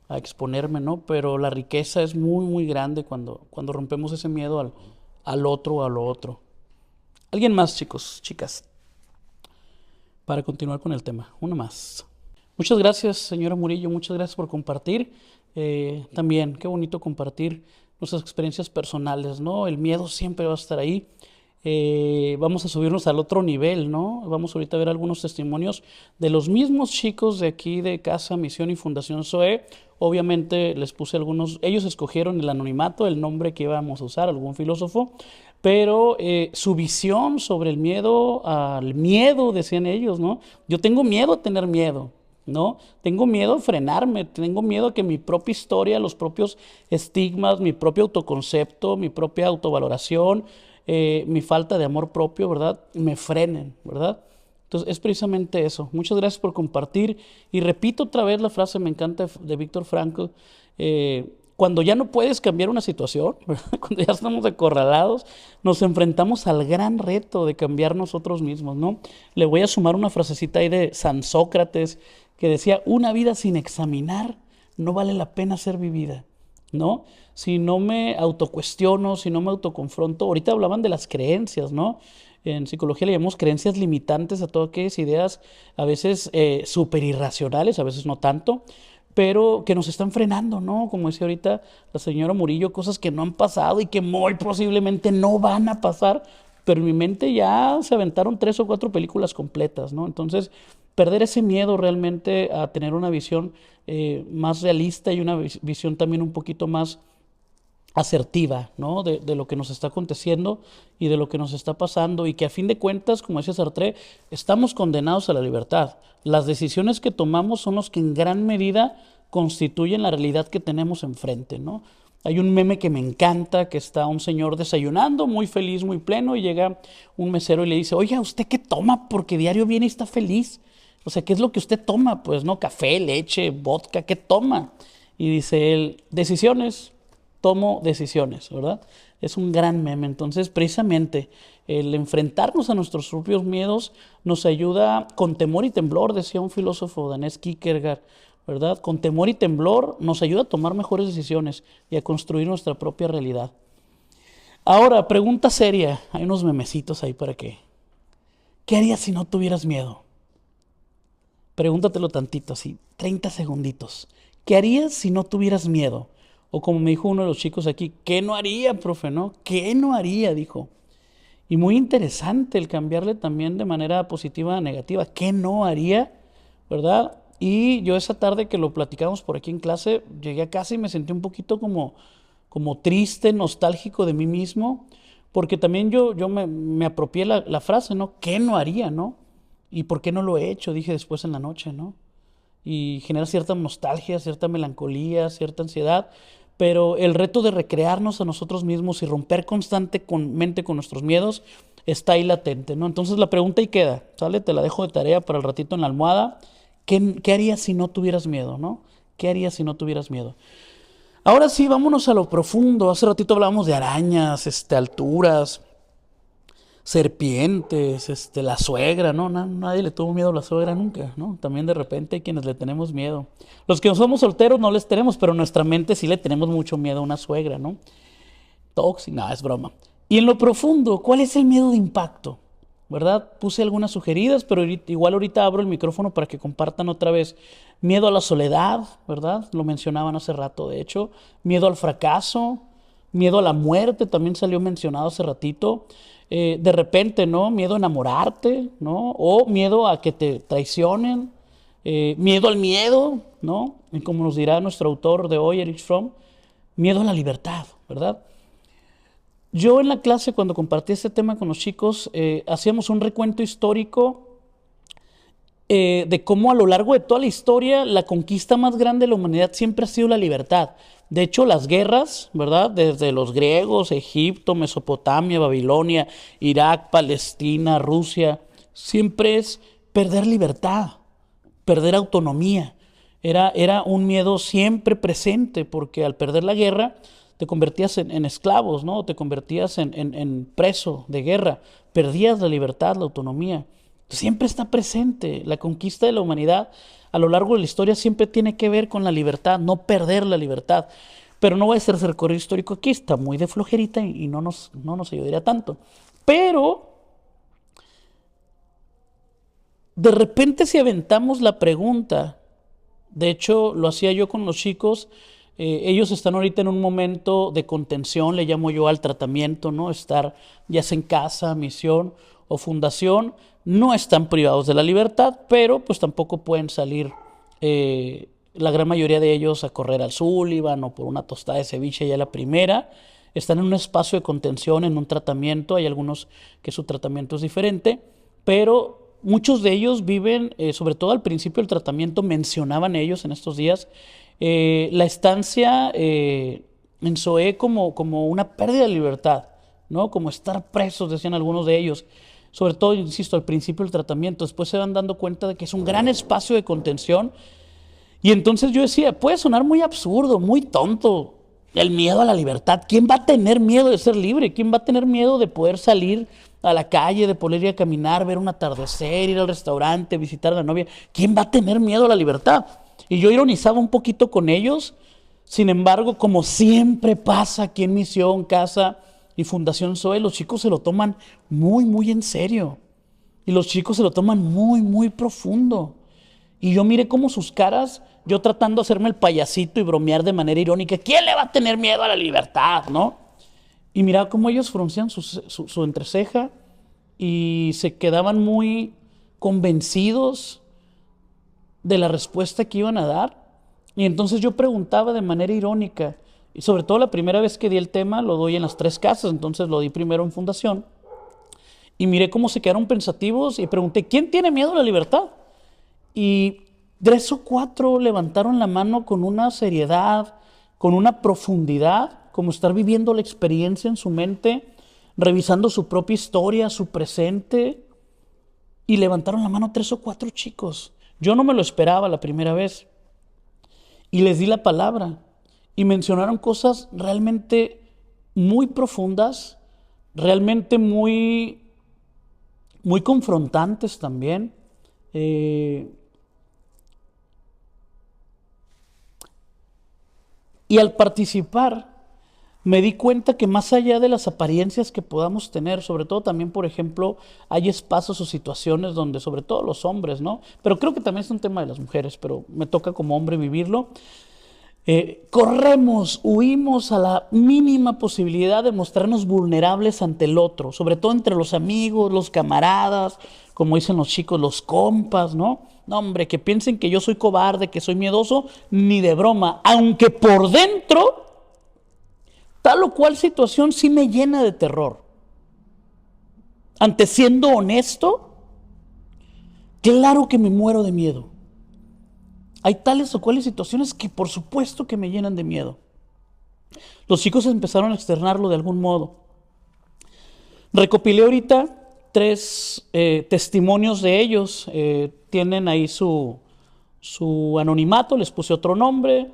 a exponerme, ¿no? Pero la riqueza es muy, muy grande cuando rompemos ese miedo al otro o a lo otro. ¿Alguien más, chicos, chicas? Para continuar con el tema, uno más. Muchas gracias, señora Murillo, muchas gracias por compartir. También, qué bonito compartir nuestras experiencias personales, ¿no? El miedo siempre va a estar ahí. Vamos a subirnos al otro nivel, ¿no? Vamos ahorita a ver algunos testimonios de los mismos chicos de aquí de Casa Misión y Fundación Zoe. Obviamente les puse algunos, ellos escogieron el anonimato, el nombre que íbamos a usar, algún filósofo, pero su visión sobre el miedo al miedo, decían ellos, ¿no? Yo tengo miedo a tener miedo, ¿no? Tengo miedo a frenarme, tengo miedo a que mi propia historia, los propios estigmas, mi propio autoconcepto, mi propia autovaloración, mi falta de amor propio, ¿verdad? Me frenen, ¿verdad? Entonces es precisamente eso. Muchas gracias por compartir y repito otra vez la frase, me encanta, de Víctor Frankl, cuando ya no puedes cambiar una situación, ¿verdad? Cuando ya estamos acorralados, nos enfrentamos al gran reto de cambiar nosotros mismos, ¿no? Le voy a sumar una frasecita ahí de San Sócrates que decía, una vida sin examinar no vale la pena ser vivida, ¿no? Si no me autocuestiono, si no me autoconfronto, ahorita hablaban de las creencias, ¿no? En psicología le llamamos creencias limitantes a todas aquellas ideas a veces súper irracionales, a veces no tanto, pero que nos están frenando, ¿no? Como decía ahorita la señora Murillo, cosas que no han pasado y que muy posiblemente no van a pasar, pero en mi mente ya se aventaron 3 o 4 películas completas, ¿no? Entonces, perder ese miedo realmente a tener una visión más realista y una visión también un poquito más asertiva, ¿no? De lo que nos está aconteciendo y de lo que nos está pasando y que a fin de cuentas, como decía Sartre, estamos condenados a la libertad. Las decisiones que tomamos son los que en gran medida constituyen la realidad que tenemos enfrente, ¿no? Hay un meme que me encanta, que está un señor desayunando, muy feliz, muy pleno, y llega un mesero y le dice, oiga, ¿usted qué toma? Porque diario viene y está feliz. O sea, ¿qué es lo que usted toma? Pues, ¿no? Café, leche, vodka, ¿qué toma? Y dice él, decisiones. Tomo decisiones, ¿verdad? Es un gran meme. Entonces, precisamente, el enfrentarnos a nuestros propios miedos nos ayuda con temor y temblor, decía un filósofo danés, Kierkegaard, ¿verdad? Con temor y temblor nos ayuda a tomar mejores decisiones y a construir nuestra propia realidad. Ahora, pregunta seria. Hay unos memecitos ahí para qué. ¿Qué harías si no tuvieras miedo? Pregúntatelo tantito, así, 30 segunditos. ¿Qué harías si no tuvieras miedo? O como me dijo uno de los chicos aquí, ¿qué no haría, profe? ¿No? ¿Qué no haría? Dijo. Y muy interesante el cambiarle también de manera positiva a negativa. ¿Qué no haría? ¿Verdad? Y yo esa tarde que lo platicamos por aquí en clase, llegué a casa y me sentí un poquito como triste, nostálgico de mí mismo, Porque también yo me apropié la frase, ¿no? ¿Qué no haría, no? ¿Y por qué no lo he hecho? Dije después en la noche, ¿no? Y genera cierta nostalgia, cierta melancolía, cierta ansiedad, pero el reto de recrearnos a nosotros mismos y romper constantemente con nuestros miedos está ahí latente, ¿no? Entonces la pregunta ahí queda, ¿sale? Te la dejo de tarea para el ratito en la almohada. ¿Qué harías si no tuvieras miedo, no? ¿Qué harías si no tuvieras miedo? Ahora sí, vámonos a lo profundo. Hace ratito hablábamos de arañas, alturas, serpientes, la suegra, ¿no? Nadie le tuvo miedo a la suegra nunca, ¿no? También de repente hay quienes le tenemos miedo. Los que no somos solteros no les tenemos, pero en nuestra mente sí le tenemos mucho miedo a una suegra, ¿no? Tóxica, no, es broma. Y en lo profundo, ¿cuál es el miedo de impacto? ¿Verdad? Puse algunas sugeridas, pero igual ahorita abro el micrófono para que compartan otra vez. Miedo a la soledad, ¿verdad? Lo mencionaban hace rato, de hecho. Miedo al fracaso, miedo a la muerte, también salió mencionado hace ratito. De repente, ¿no? Miedo a enamorarte, ¿no? O miedo a que te traicionen. Miedo al miedo, ¿no? Y como nos dirá nuestro autor de hoy, Erich Fromm, miedo a la libertad, ¿verdad? Yo en la clase, cuando compartí este tema con los chicos, hacíamos un recuento histórico de cómo a lo largo de toda la historia la conquista más grande de la humanidad siempre ha sido la libertad. De hecho, las guerras, ¿verdad? Desde los griegos, Egipto, Mesopotamia, Babilonia, Irak, Palestina, Rusia, siempre es perder libertad, perder autonomía. Era un miedo siempre presente, porque al perder la guerra te convertías en esclavos, ¿no? Te convertías en preso de guerra, perdías la libertad, la autonomía. Siempre está presente. La conquista de la humanidad a lo largo de la historia siempre tiene que ver con la libertad, no perder la libertad. Pero no voy a hacer recorrido histórico aquí, está muy de flojerita y no nos ayudaría tanto. Pero de repente si aventamos la pregunta, de hecho lo hacía yo con los chicos, ellos están ahorita en un momento de contención, le llamo yo al tratamiento, ¿no? Estar ya sea en casa, misión o fundación, no están privados de la libertad, pero pues tampoco pueden salir la gran mayoría de ellos a correr al Sullivan o por una tostada de ceviche ya la primera. Están en un espacio de contención, en un tratamiento, hay algunos que su tratamiento es diferente, pero muchos de ellos viven, sobre todo al principio del tratamiento, mencionaban ellos en estos días, la estancia en SOE como una pérdida de libertad, ¿no? Como estar presos, decían algunos de ellos. Sobre todo, insisto, al principio del tratamiento, después se van dando cuenta de que es un gran espacio de contención. Y entonces yo decía, puede sonar muy absurdo, muy tonto, el miedo a la libertad. ¿Quién va a tener miedo de ser libre? ¿Quién va a tener miedo de poder salir a la calle, de poder ir a caminar, ver un atardecer, ir al restaurante, visitar a la novia? ¿Quién va a tener miedo a la libertad? Y yo ironizaba un poquito con ellos. Sin embargo, como siempre pasa aquí en Misión, Casa y Fundación SOE, los chicos se lo toman muy, muy en serio. Y los chicos se lo toman muy, muy profundo. Y yo miré como sus caras, yo tratando de hacerme el payasito y bromear de manera irónica. ¿Quién le va a tener miedo a la libertad, no? Y miraba cómo ellos fruncían su entreceja y se quedaban muy convencidos de la respuesta que iban a dar. Y entonces yo preguntaba de manera irónica, y sobre todo la primera vez que di el tema lo doy en las 3 casas, entonces lo di primero en Fundación, y miré cómo se quedaron pensativos y pregunté, ¿quién tiene miedo a la libertad? Y 3 o 4 levantaron la mano con una seriedad, con una profundidad, como estar viviendo la experiencia en su mente, revisando su propia historia, su presente, y levantaron la mano 3 o 4 chicos. Yo no me lo esperaba la primera vez. Y les di la palabra. Y mencionaron cosas realmente muy profundas, realmente muy, muy confrontantes también. Y al participar, me di cuenta que más allá de las apariencias que podamos tener, sobre todo también, por ejemplo, hay espacios o situaciones donde, sobre todo los hombres, ¿no? Pero creo que también es un tema de las mujeres, pero me toca como hombre vivirlo. Corremos, huimos a la mínima posibilidad de mostrarnos vulnerables ante el otro, sobre todo entre los amigos, los camaradas, como dicen los chicos, los compas, ¿no? No, hombre, que piensen que yo soy cobarde, que soy miedoso, ni de broma, aunque por dentro tal o cual situación sí me llena de terror. ante siendo honesto, claro que me muero de miedo. Hay tales o cuales situaciones que por supuesto que me llenan de miedo. Los chicos empezaron a externarlo de algún modo. Recopilé ahorita 3 testimonios de ellos. Tienen ahí su anonimato, les puse otro nombre,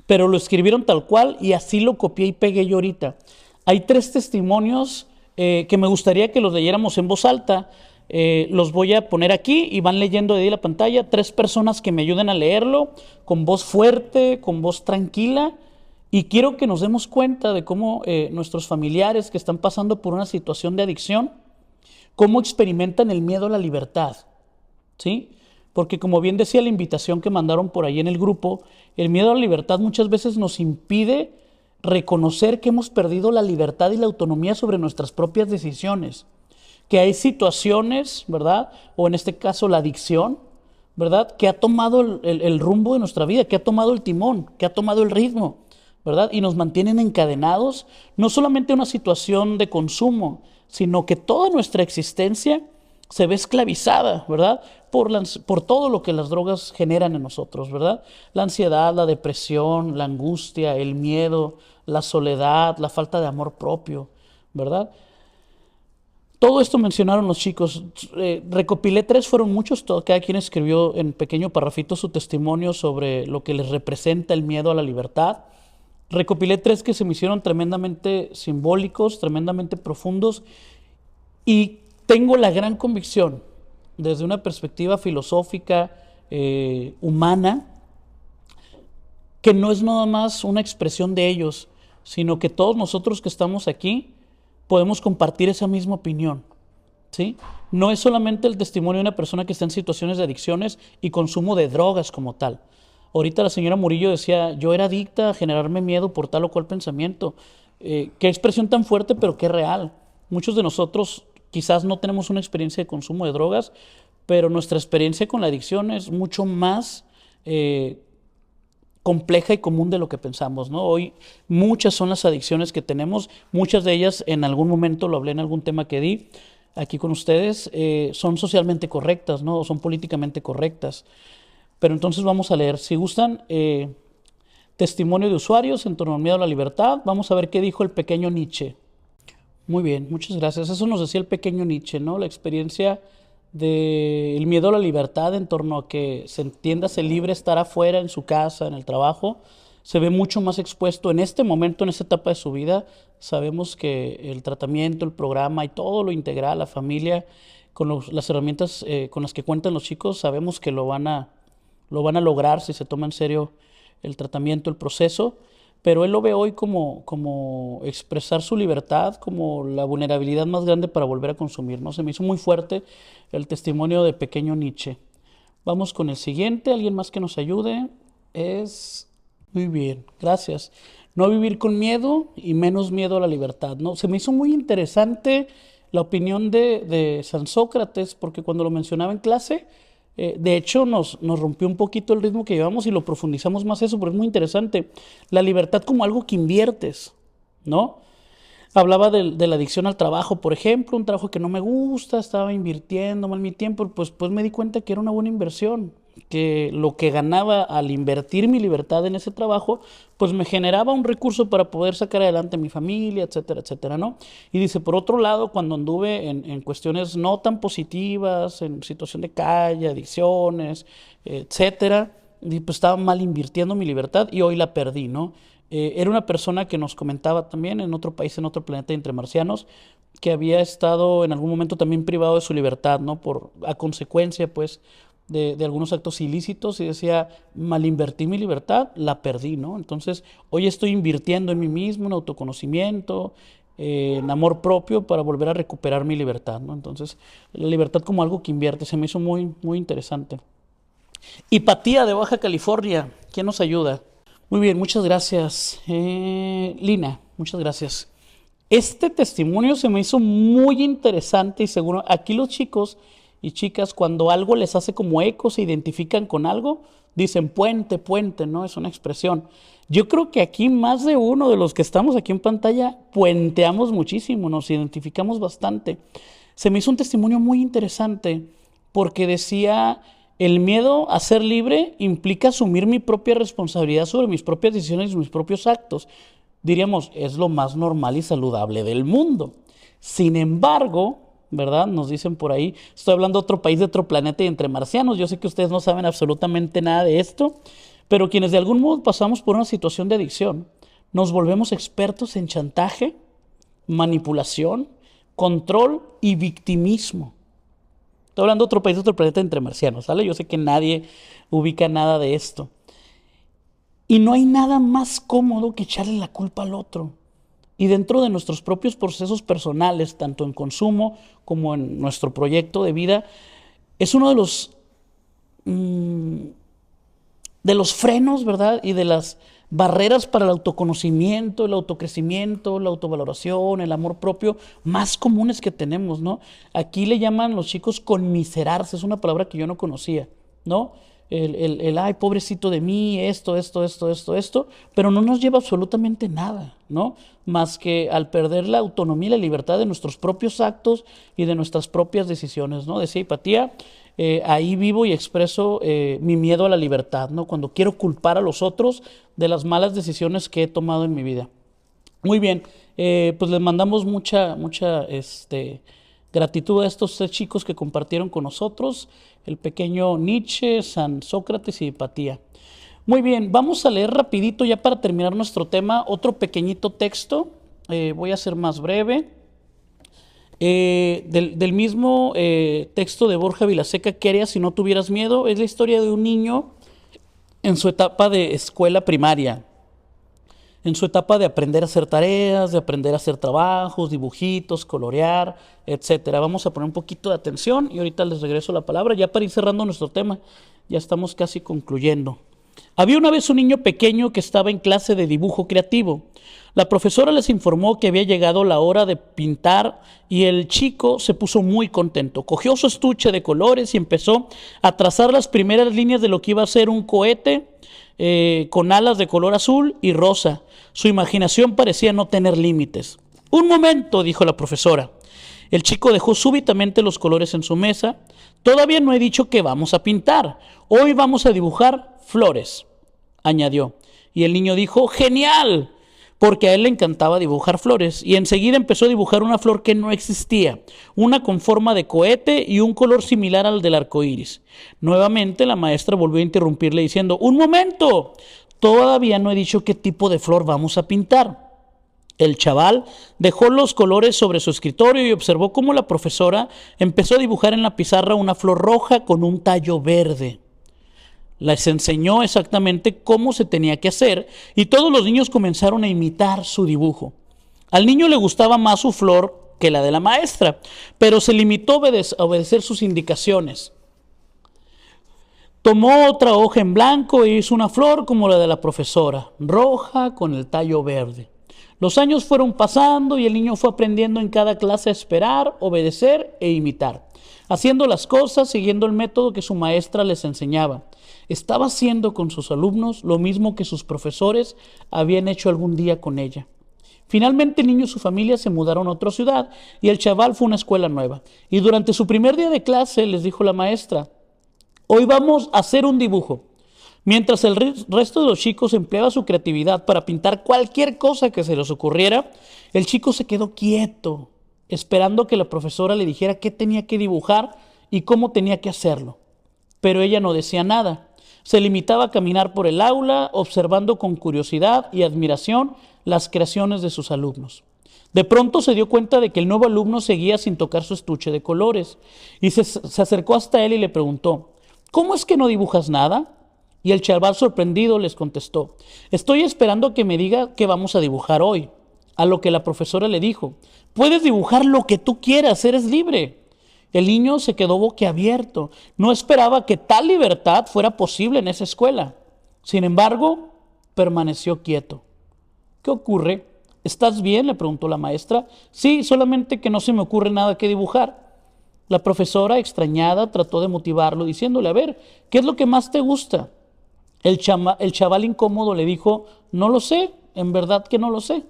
pero lo escribieron tal cual y así lo copié y pegué yo ahorita. Hay 3 testimonios que me gustaría que los leyéramos en voz alta. Los voy a poner aquí y van leyendo de ahí la pantalla. 3 personas que me ayuden a leerlo con voz fuerte, con voz tranquila. Y quiero que nos demos cuenta de cómo nuestros familiares que están pasando por una situación de adicción, cómo experimentan el miedo a la libertad, ¿sí? Porque como bien decía la invitación que mandaron por ahí en el grupo, el miedo a la libertad muchas veces nos impide reconocer que hemos perdido la libertad y la autonomía sobre nuestras propias decisiones. Que hay situaciones, ¿verdad? O en este caso la adicción, ¿verdad? Que ha tomado el rumbo de nuestra vida, que ha tomado el timón, que ha tomado el ritmo, ¿verdad? Y nos mantienen encadenados, no solamente a una situación de consumo, sino que toda nuestra existencia se ve esclavizada, ¿verdad? Por todo lo que las drogas generan en nosotros, ¿verdad? La ansiedad, la depresión, la angustia, el miedo, la soledad, la falta de amor propio, ¿verdad? Todo esto mencionaron los chicos. Recopilé 3, fueron muchos, cada quien escribió en pequeño parrafito su testimonio sobre lo que les representa el miedo a la libertad. Recopilé 3 que se me hicieron tremendamente simbólicos, tremendamente profundos, y tengo la gran convicción, desde una perspectiva filosófica, humana, que no es nada más una expresión de ellos, sino que todos nosotros que estamos aquí podemos compartir esa misma opinión, ¿sí? No es solamente el testimonio de una persona que está en situaciones de adicciones y consumo de drogas como tal. Ahorita la señora Murillo decía, yo era adicta a generarme miedo por tal o cual pensamiento. Qué expresión tan fuerte, pero qué real. Muchos de nosotros quizás no tenemos una experiencia de consumo de drogas, pero nuestra experiencia con la adicción es mucho más compleja y común de lo que pensamos, ¿no? Hoy muchas son las adicciones que tenemos, muchas de ellas en algún momento, lo hablé en algún tema que di aquí con ustedes, son socialmente correctas, ¿no? O son políticamente correctas. Pero entonces vamos a leer, si gustan, testimonio de usuarios en torno al miedo a la libertad. Vamos a ver qué dijo el pequeño Nietzsche. Muy bien, muchas gracias. Eso nos decía el pequeño Nietzsche, ¿no? La experiencia del miedo a la libertad en torno a que se entiéndase libre estar afuera, en su casa, en el trabajo, se ve mucho más expuesto en este momento, en esta etapa de su vida. Sabemos que el tratamiento, el programa y todo lo integral, la familia, con las herramientas con las que cuentan los chicos, sabemos que lo van a lograr si se toma en serio el tratamiento, el proceso, pero él lo ve hoy como expresar su libertad, como la vulnerabilidad más grande para volver a consumir, ¿no? Se me hizo muy fuerte el testimonio de pequeño Nietzsche. Vamos con el siguiente, alguien más que nos ayude. Muy bien, gracias. No vivir con miedo y menos miedo a la libertad, ¿no? Se me hizo muy interesante la opinión de San Sócrates, porque cuando lo mencionaba en clase, de hecho nos rompió un poquito el ritmo que llevamos y lo profundizamos más eso, porque es muy interesante. La libertad como algo que inviertes, ¿no? Hablaba de la adicción al trabajo, por ejemplo, un trabajo que no me gusta, estaba invirtiendo mal mi tiempo, pues me di cuenta que era una buena inversión, que lo que ganaba al invertir mi libertad en ese trabajo, pues me generaba un recurso para poder sacar adelante a mi familia, etcétera, etcétera, ¿no? Y dice, por otro lado, cuando anduve en cuestiones no tan positivas, en situación de calle, adicciones, etcétera, pues estaba mal invirtiendo mi libertad y hoy la perdí, ¿no? Era una persona que nos comentaba también en otro país, en otro planeta entre marcianos, que había estado en algún momento también privado de su libertad, ¿no? A consecuencia, pues, de algunos actos ilícitos, y decía, mal invertí mi libertad, la perdí, ¿no? Entonces, hoy estoy invirtiendo en mí mismo, en autoconocimiento, en amor propio para volver a recuperar mi libertad, ¿no? Entonces, la libertad como algo que invierte, se me hizo muy, muy interesante. Hipatía de Baja California, ¿quién nos ayuda? Muy bien, muchas gracias. Lina, muchas gracias. Este testimonio se me hizo muy interesante y seguro, aquí los chicos y chicas, cuando algo les hace como eco, se identifican con algo, dicen puente, puente, ¿no? Es una expresión. Yo creo que aquí más de uno de los que estamos aquí en pantalla puenteamos muchísimo, nos identificamos bastante. Se me hizo un testimonio muy interesante porque decía, el miedo a ser libre implica asumir mi propia responsabilidad sobre mis propias decisiones y mis propios actos. Diríamos, es lo más normal y saludable del mundo. Sin embargo, ¿verdad? Nos dicen por ahí, estoy hablando de otro país, de otro planeta y entre marcianos. Yo sé que ustedes no saben absolutamente nada de esto, pero quienes de algún modo pasamos por una situación de adicción, nos volvemos expertos en chantaje, manipulación, control y victimismo. Estoy hablando de otro país, de otro planeta entre marcianos, ¿sale? Yo sé que nadie ubica nada de esto. Y no hay nada más cómodo que echarle la culpa al otro. Y dentro de nuestros propios procesos personales, tanto en consumo como en nuestro proyecto de vida, es uno de los frenos, ¿verdad? Y de las barreras para el autoconocimiento, el autocrecimiento, la autovaloración, el amor propio más comunes que tenemos, ¿no? Aquí le llaman los chicos conmiserarse, es una palabra que yo no conocía, ¿no? Ay, pobrecito de mí, esto, pero no nos lleva absolutamente nada, ¿no? Más que al perder la autonomía y la libertad de nuestros propios actos y de nuestras propias decisiones, ¿no? Decía Hipatía, ahí vivo y expreso mi miedo a la libertad, ¿no? Cuando quiero culpar a los otros de las malas decisiones que he tomado en mi vida. Muy bien, pues les mandamos mucha gratitud a estos 3 chicos que compartieron con nosotros, el pequeño Nietzsche, San Sócrates y Hipatía. Muy bien, vamos a leer rapidito ya para terminar nuestro tema, otro pequeñito texto, voy a ser más breve. Del mismo texto de Borja Vilaseca, ¿qué harías si no tuvieras miedo? Es la historia de un niño en su etapa de escuela primaria, en su etapa de aprender a hacer tareas, de aprender a hacer trabajos, dibujitos, colorear, etcétera. Vamos a poner un poquito de atención y ahorita les regreso la palabra ya para ir cerrando nuestro tema. Ya estamos casi concluyendo. Había una vez un niño pequeño que estaba en clase de dibujo creativo. La profesora les informó que había llegado la hora de pintar y el chico se puso muy contento. Cogió su estuche de colores y empezó a trazar las primeras líneas de lo que iba a ser un cohete con alas de color azul y rosa. Su imaginación parecía no tener límites. Un momento, dijo la profesora. El chico dejó súbitamente los colores en su mesa. Todavía no he dicho que vamos a pintar. Hoy vamos a dibujar flores, añadió. Y el niño dijo, ¡genial! Porque a él le encantaba dibujar flores. Y enseguida empezó a dibujar una flor que no existía, una con forma de cohete y un color similar al del arco iris. Nuevamente la maestra volvió a interrumpirle diciendo, ¡un momento! Todavía no he dicho qué tipo de flor vamos a pintar. El chaval dejó los colores sobre su escritorio y observó cómo la profesora empezó a dibujar en la pizarra una flor roja con un tallo verde. Les enseñó exactamente cómo se tenía que hacer y todos los niños comenzaron a imitar su dibujo. Al niño le gustaba más su flor que la de la maestra, pero se limitó a obedecer sus indicaciones. Tomó otra hoja en blanco e hizo una flor como la de la profesora, roja con el tallo verde. Los años fueron pasando y el niño fue aprendiendo en cada clase a esperar, obedecer e imitar, haciendo las cosas siguiendo el método que su maestra les enseñaba. Estaba haciendo con sus alumnos lo mismo que sus profesores habían hecho algún día con ella. Finalmente el niño y su familia se mudaron a otra ciudad y el chaval fue a una escuela nueva. Y durante su primer día de clase les dijo la maestra, hoy vamos a hacer un dibujo. Mientras el resto de los chicos empleaba su creatividad para pintar cualquier cosa que se les ocurriera, el chico se quedó quieto, esperando que la profesora le dijera qué tenía que dibujar y cómo tenía que hacerlo. Pero ella no decía nada. Se limitaba a caminar por el aula, observando con curiosidad y admiración las creaciones de sus alumnos. De pronto se dio cuenta de que el nuevo alumno seguía sin tocar su estuche de colores y se acercó hasta él y le preguntó, ¿cómo es que no dibujas nada? Y el chaval sorprendido les contestó, estoy esperando que me diga qué vamos a dibujar hoy. A lo que la profesora le dijo, puedes dibujar lo que tú quieras, eres libre. El niño se quedó boquiabierto, no esperaba que tal libertad fuera posible en esa escuela. Sin embargo, permaneció quieto. ¿Qué ocurre? ¿Estás bien?, le preguntó la maestra. Sí, solamente que no se me ocurre nada que dibujar. La profesora, extrañada, trató de motivarlo diciéndole, a ver, ¿qué es lo que más te gusta? El chaval incómodo le dijo, no lo sé, en verdad que no lo sé.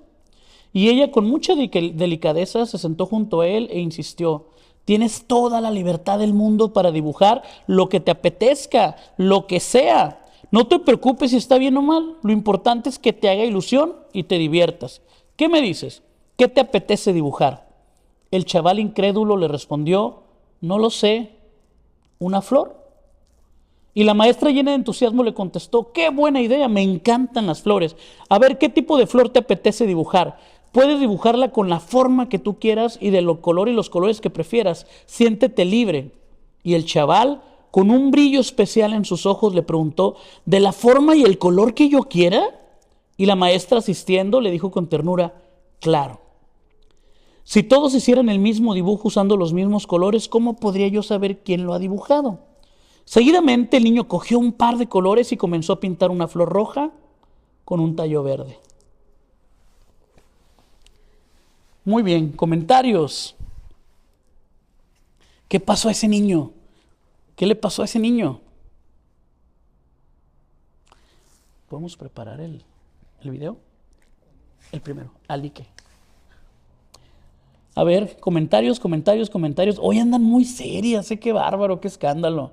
Y ella con mucha delicadeza se sentó junto a él e insistió, Tienes toda la libertad del mundo para dibujar lo que te apetezca, lo que sea. No te preocupes si está bien o mal. Lo importante es que te haga ilusión y te diviertas. ¿Qué me dices? ¿Qué te apetece dibujar? El chaval incrédulo le respondió, no lo sé, una flor. Y la maestra llena de entusiasmo le contestó, qué buena idea, me encantan las flores. A ver, ¿qué tipo de flor te apetece dibujar? Puedes dibujarla con la forma que tú quieras y de los colores y los colores que prefieras. Siéntete libre. Y el chaval, con un brillo especial en sus ojos, le preguntó, ¿de la forma y el color que yo quiera? Y la maestra, asistiendo, le dijo con ternura, claro. Si todos hicieran el mismo dibujo usando los mismos colores, ¿cómo podría yo saber quién lo ha dibujado? Seguidamente el niño cogió un par de colores y comenzó a pintar una flor roja con un tallo verde. Muy bien, comentarios. ¿Qué pasó a ese niño? ¿Qué le pasó a ese niño? ¿Podemos preparar el video? El primero, Alique. A ver, comentarios, comentarios, comentarios. Hoy andan muy serias, qué bárbaro, qué escándalo.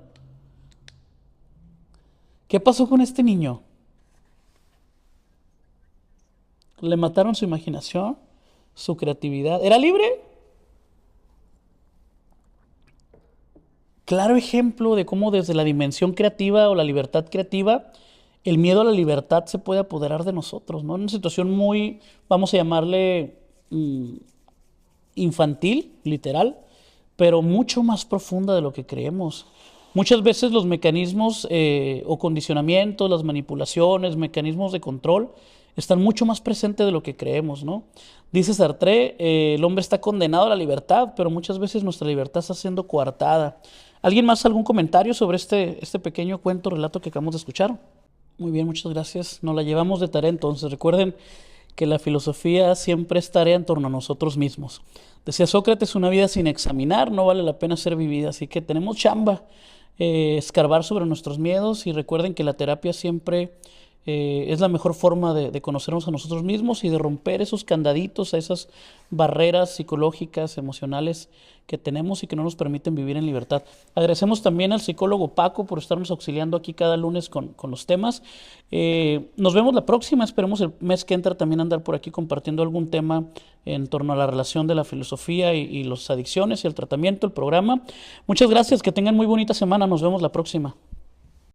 ¿Qué pasó con este niño? ¿Le mataron su imaginación? ¿Su creatividad? ¿Era libre? Claro ejemplo de cómo desde la dimensión creativa o la libertad creativa, el miedo a la libertad se puede apoderar de nosotros, ¿no? En una situación muy, vamos a llamarle infantil, literal, pero mucho más profunda de lo que creemos. Muchas veces los mecanismos o condicionamientos, las manipulaciones, mecanismos de control, están mucho más presentes de lo que creemos, ¿no? Dice Sartre, el hombre está condenado a la libertad, pero muchas veces nuestra libertad está siendo coartada. ¿Alguien más algún comentario sobre este pequeño cuento, relato que acabamos de escuchar? Muy bien, muchas gracias. Nos la llevamos de tarea entonces. Recuerden que la filosofía siempre es tarea en torno a nosotros mismos. Decía Sócrates, una vida sin examinar no vale la pena ser vivida, así que tenemos chamba, escarbar sobre nuestros miedos y recuerden que la terapia siempre es la mejor forma de conocernos a nosotros mismos y de romper esos candaditos, a esas barreras psicológicas, emocionales que tenemos y que no nos permiten vivir en libertad. Agradecemos también al psicólogo Paco por estarnos auxiliando aquí cada lunes con los temas. Nos vemos la próxima, esperemos el mes que entra también andar por aquí compartiendo algún tema en torno a la relación de la filosofía y las adicciones y el tratamiento, el programa. Muchas gracias, que tengan muy bonita semana, nos vemos la próxima.